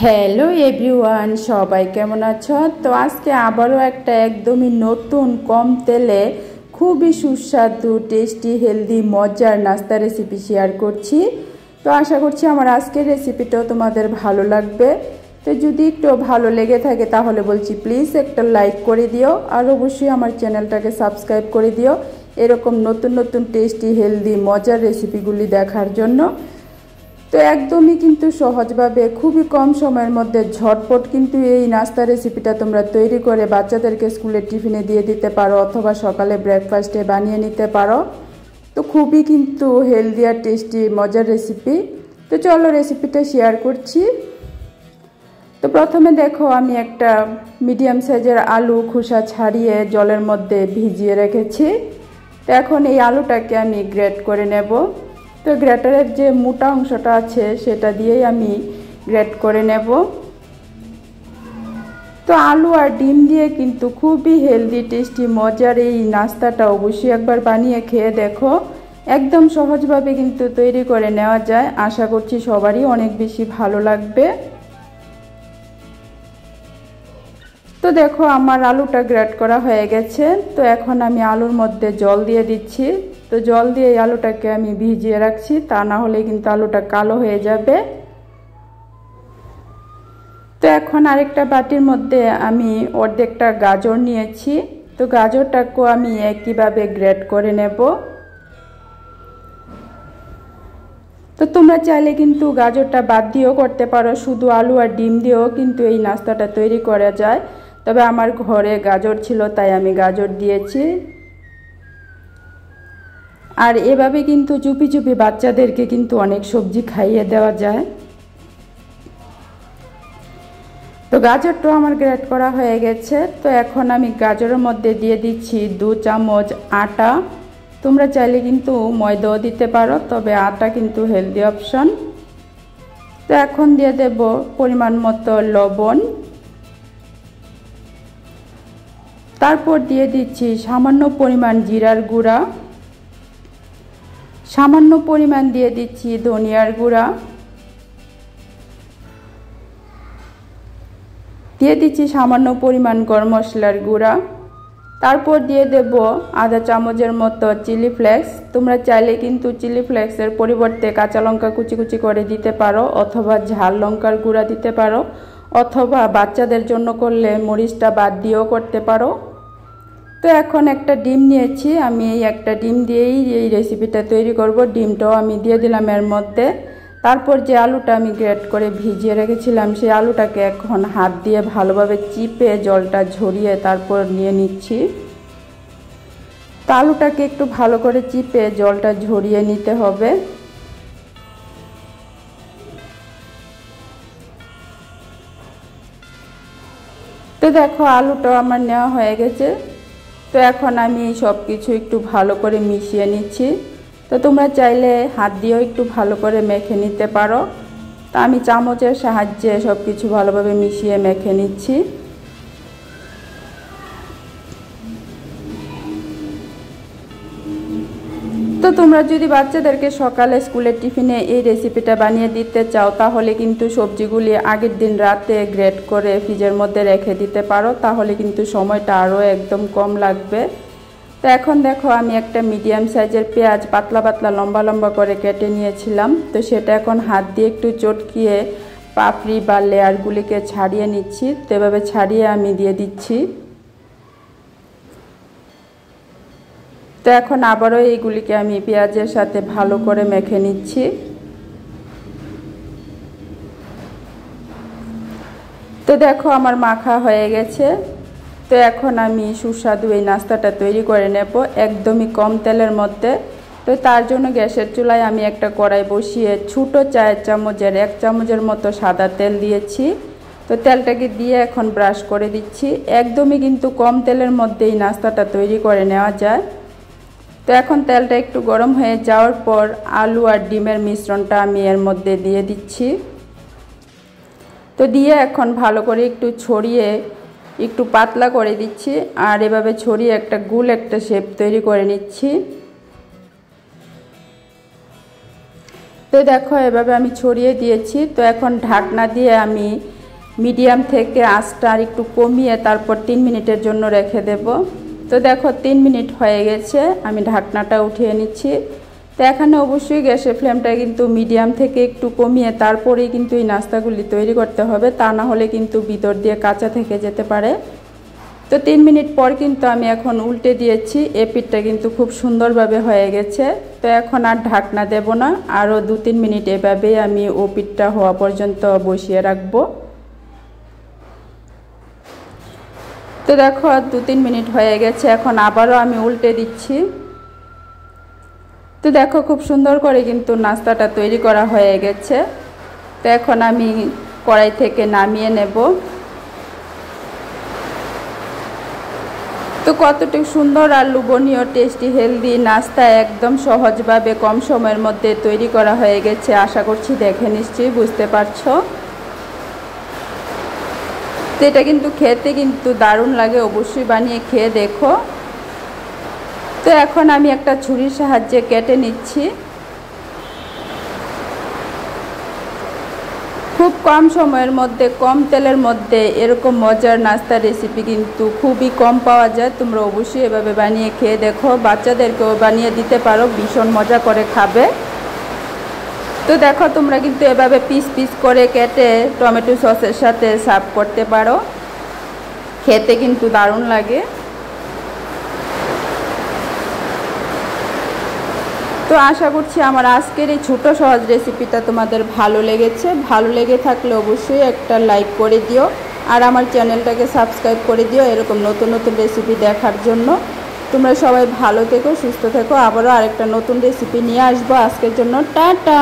Hello everyone, সবাই কেমন আছো? তো আজকে আবারও একটা একদমই নতুন কম তেলে খুবই সুস্বাদু টেস্টি হেলদি মজার নাস্তা রেসিপি শেয়ার করছি। তো আশা করছি আমার আজকের রেসিপিটাও তোমাদের ভালো লাগবে। তো যদি একটু ভালো লেগে থাকে তাহলে বলছি প্লিজ একটা লাইক করে দিও, আর অবশ্যই আমার চ্যানেলটাকে সাবস্ক্রাইব করে দিও এরকম নতুন নতুন টেস্টি হেলদি মজার রেসিপিগুলি দেখার জন্য। তো একদমই কিন্তু সহজভাবে খুবই কম সময়ের মধ্যে ঝটপট কিন্তু এই নাস্তা রেসিপিটা তোমরা তৈরি করে বাচ্চাদেরকে স্কুলের টিফিনে দিয়ে দিতে পারো অথবা সকালে ব্রেকফাস্টে বানিয়ে নিতে পারো। তো খুবই কিন্তু হেলদি আর টেস্টি মজার রেসিপি। তো চলো রেসিপিটা শেয়ার করছি। তো প্রথমে দেখো আমি একটা মিডিয়াম সাইজের আলু খোসা ছাড়িয়ে জলের মধ্যে ভিজিয়ে রেখেছি। তো এখন এই আলুটাকে আমি গ্রেট করে নেব। তো গ্রেটারের যে মোটা অংশটা আছে সেটা দিয়েই আমি গ্রেট করে নেব। তো আলু আর ডিম দিয়ে কিন্তু খুবই হেলদি টেস্টি মজার এই নাস্তাটা অবশ্যই একবার বানিয়ে খেয়ে দেখো। একদম সহজভাবে কিন্তু তৈরি করে নেওয়া যায়। আশা করছি সবারই অনেক বেশি ভালো লাগবে। তো দেখো আমার আলুটা গ্রেট করা হয়ে গেছে। তো এখন আমি আলুর মধ্যে জল দিয়ে দিচ্ছি। তো জল দিয়ে এই আলুটাকে আমি ভিজিয়ে রাখছি, তা না হলে কিন্তু আলুটা কালো হয়ে যাবে। তো এখন আরেকটা বাটির মধ্যে আমি অর্ধেকটা গাজর নিয়েছি। তো গাজরটাকেও আমি একইভাবে গ্রেট করে নেব। তো তোমরা চাইলে কিন্তু গাজরটা বাদ দিয়েও করতে পারো, শুধু আলু আর ডিম দিয়েও কিন্তু এই নাস্তাটা তৈরি করা যায়। তবে আমার ঘরে গাজর ছিল তাই আমি গাজর দিয়েছি। আর এভাবে কিন্তু চুপি চুপি বাচ্চাদেরকে কিন্তু অনেক সবজি খাইয়ে দেওয়া যায়। তো গাজরটা আমার গ্রেট করা হয়ে গেছে। তো এখন আমি গাজরের মধ্যে দিয়ে দিচ্ছি 2 চামচ আটা। তোমরা চাইলে কিন্তু ময়দাও দিতে পারো, তবে আটা কিন্তু হেলদি অপশন। তো এখন দিয়ে দেব পরিমাণ মতো লবণ। তারপর দিয়ে দিচ্ছি সামান্য পরিমাণ জিরার গুঁড়া, সামান্য পরিমাণ দিয়ে দিচ্ছি ধনিয়ার গুঁড়া, দিয়ে দিচ্ছি সামান্য পরিমাণ গরম মশলার গুঁড়া। তারপর দিয়ে দেব আধা চামচের মতো চিলি ফ্লেক্স। তোমরা চাইলে কিন্তু চিলি ফ্লেক্সের পরিবর্তে কাঁচা লঙ্কা কুচি কুচি করে দিতে পারো, অথবা ঝাল লঙ্কার গুঁড়া দিতে পারো, অথবা বাচ্চাদের জন্য করলে মরিচটা বাদ দিয়েও করতে পারো। তো এখন একটা ডিম নিয়েছি, আমি এই একটা ডিম দিয়েই এই রেসিপিটা তৈরি করব। ডিমটাও আমি দিয়ে দিলাম এর মধ্যে। তারপর যে আলুটা আমি গ্রেট করে ভিজিয়ে রেখেছিলাম সেই আলুটাকে এখন হাত দিয়ে ভালোভাবে চিপে জলটা ঝরিয়ে তারপর নিয়ে নিচ্ছি। তো আলুটাকে একটু ভালো করে চিপে জলটা ঝরিয়ে নিতে হবে। তো দেখো আলুটাও আমার নেওয়া হয়ে গেছে। তো এখন আমি সব কিছু একটু ভালো করে মিশিয়ে নিচ্ছি। তো তোমরা চাইলে হাত দিয়েও একটু ভালো করে মেখে নিতে পারো। তো আমি চামচের সাহায্যে সব কিছু ভালোভাবে মিশিয়ে মেখে নিচ্ছি। তো তোমরা যদি বাচ্চাদেরকে সকালে স্কুলের টিফিনে এই রেসিপিটা বানিয়ে দিতে চাও তাহলে কিন্তু সবজিগুলি আগের দিন রাতে গ্রেট করে ফ্রিজের মধ্যে রেখে দিতে পারো, তাহলে কিন্তু সময়টা আরও একদম কম লাগবে। তো এখন দেখো আমি একটা মিডিয়াম সাইজের পেঁয়াজ পাতলা পাতলা লম্বা লম্বা করে কেটে নিয়েছিলাম। তো সেটা এখন হাত দিয়ে একটু চটকিয়ে পাপড়ি বা লেয়ারগুলিকে ছাড়িয়ে নিচ্ছি। তো এভাবে ছাড়িয়ে আমি দিয়ে দিচ্ছি। তো এখন আবারও এইগুলিকে আমি পেঁয়াজের সাথে ভালো করে মেখে নিচ্ছি। তো দেখো আমার মাখা হয়ে গেছে। তো এখন আমি সুস্বাদু এই নাস্তাটা তৈরি করে নেব একদমই কম তেলের মধ্যে। তো তার জন্য গ্যাসের চুলায় আমি একটা কড়াই বসিয়ে ছোটো চায়ের চামচের 1 চামচের মতো সাদা তেল দিয়েছি। তো তেলটাকে দিয়ে এখন ব্রাশ করে দিচ্ছি। একদমই কিন্তু কম তেলের মধ্যে এই নাস্তাটা তৈরি করে নেওয়া যায়। তো এখন তেলটা একটু গরম হয়ে যাওয়ার পর আলু আর ডিমের মিশ্রণটা আমি এর মধ্যে দিয়ে দিচ্ছি। তো দিয়ে এখন ভালো করে একটু ছড়িয়ে একটু পাতলা করে দিচ্ছি, আর এভাবে ছড়িয়ে একটা গোল একটা শেপ তৈরি করে নিচ্ছি। তো দেখো এভাবে আমি ছড়িয়ে দিয়েছি। তো এখন ঢাকনা দিয়ে আমি মিডিয়াম থেকে আঁচটা আর একটু কমিয়ে তারপর 3 মিনিটের জন্য রেখে দেব। তো দেখো 3 মিনিট হয়ে গেছে, আমি ঢাকনাটা উঠিয়ে নিচ্ছি। তো এখানে অবশ্যই গ্যাসের ফ্লেমটা কিন্তু মিডিয়াম থেকে একটু কমিয়ে তারপরেই কিন্তু এই নাস্তাগুলি তৈরি করতে হবে, তা না হলে কিন্তু ভিতর দিয়ে কাঁচা থেকে যেতে পারে। তো 3 মিনিট পর কিন্তু আমি এখন উল্টে দিয়েছি, এই পিঠটা কিন্তু খুব সুন্দরভাবে হয়ে গেছে। তো এখন আর ঢাকনা দেব না, আরও 2-3 মিনিট এভাবেই আমি ও পিঠটা হওয়া পর্যন্ত বসিয়ে রাখবো। তো দেখো 2-3 মিনিট হয়ে গেছে, এখন আবারও আমি উল্টে দিচ্ছি। তো দেখো খুব সুন্দর করে কিন্তু নাস্তাটা তৈরি করা হয়ে গেছে। তো এখন আমি কড়াই থেকে নামিয়ে নেব। তো কতটুকু সুন্দর আর লোভনীয় টেস্টি হেলদি নাস্তা একদম সহজভাবে কম সময়ের মধ্যে তৈরি করা হয়ে গেছে, আশা করছি দেখে নিশ্চয়ই বুঝতে পারছো। তো এটা কিন্তু খেতে কিন্তু দারুণ লাগে, অবশ্যই বানিয়ে খেয়ে দেখো। তো এখন আমি একটা ছুরির সাহায্যে কেটে নিচ্ছি। খুব কম সময়ের মধ্যে কম তেলের মধ্যে এরকম মজার নাস্তার রেসিপি কিন্তু খুবই কম পাওয়া যায়, তোমরা অবশ্যই এভাবে বানিয়ে খেয়ে দেখো, বাচ্চাদেরকেও বানিয়ে দিতে পারো, ভীষণ মজা করে খাবে। তো দেখো তোমরা কিন্তু এভাবে পিস পিস করে কেটে টমেটো সসের সাথে সার্ভ করতে পারো, খেতে কিন্তু দারুণ লাগে। তো আশা করছি আমার আজকের এই ছোট সহজ রেসিপিটা তোমাদের ভালো লেগেছে। ভালো লেগে থাকলে অবশ্যই একটা লাইক করে দিও, আর আমার চ্যানেলটাকে সাবস্ক্রাইব করে দিও এরকম নতুন নতুন রেসিপি দেখার জন্য। তোমরা সবাই ভালো থেকো, সুস্থ থেকো, আবারও আরেকটা নতুন রেসিপি নিয়ে আসবো। আজকের জন্য টাটা।